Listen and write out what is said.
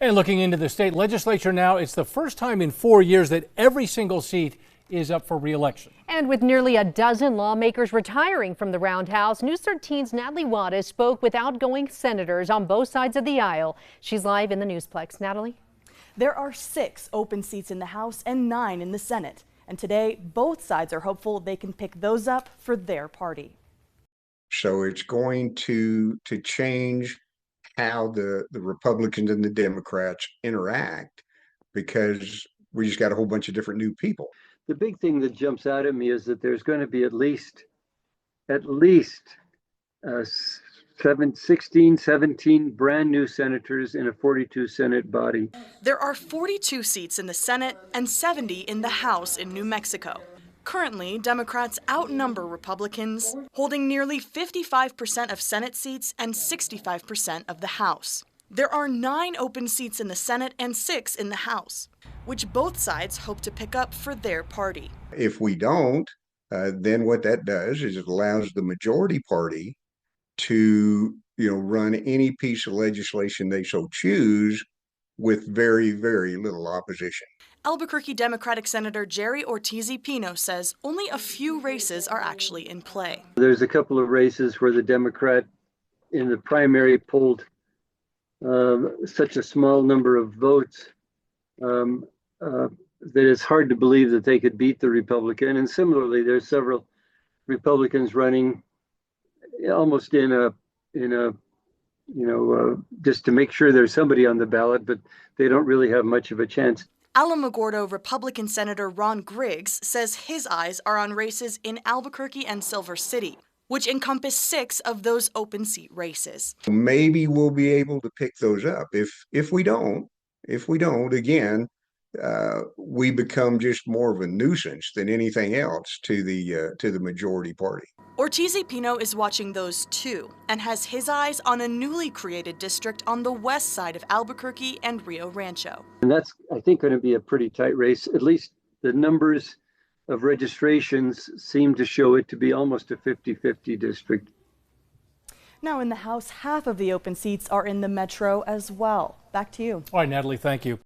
And looking into the state legislature now, it's the first time in 4 years that every single seat is up for re-election. And with nearly a dozen lawmakers retiring from the Roundhouse, News 13's Natalie Wattis spoke with outgoing senators on both sides of the aisle. She's live in the Newsplex. Natalie? There are 6 open seats in the House and 9 in the Senate. And today, both sides are hopeful they can pick those up for their party. So it's going to change how the Republicans and the Democrats interact, because we just got a whole bunch of different new people. The big thing that jumps out at me is that there's going to be at least 16, 17 brand new senators in a 42 Senate body. There are 42 seats in the Senate and 70 in the House in New Mexico. Currently, Democrats outnumber Republicans, holding nearly 55% of Senate seats and 65% of the House. There are 9 open seats in the Senate and 6 in the House, which both sides hope to pick up for their party. If we don't, then what that does is it allows the majority party to, run any piece of legislation they so choose with very, very little opposition. Albuquerque Democratic Senator Jerry Ortiz-Pino says only a few races are actually in play. There's a couple of races where the Democrat in the primary pulled such a small number of votes that it's hard to believe that they could beat the Republican. And similarly, there's several Republicans running almost in a just to make sure there's somebody on the ballot, but they don't really have much of a chance. Alamogordo Republican Senator Ron Griggs says his eyes are on races in Albuquerque and Silver City, which encompass 6 of those open seat races. Maybe we'll be able to pick those up. If we don't, again, we become just more of a nuisance than anything else to the majority party. Ortiz-Pino is watching those too, and has his eyes on a newly created district on the west side of Albuquerque and Rio Rancho. And that's, I think, going to be a pretty tight race. At least the numbers of registrations seem to show it to be almost a 50-50 district. Now in the House, half of the open seats are in the metro as well. Back to you. All right, Natalie, thank you.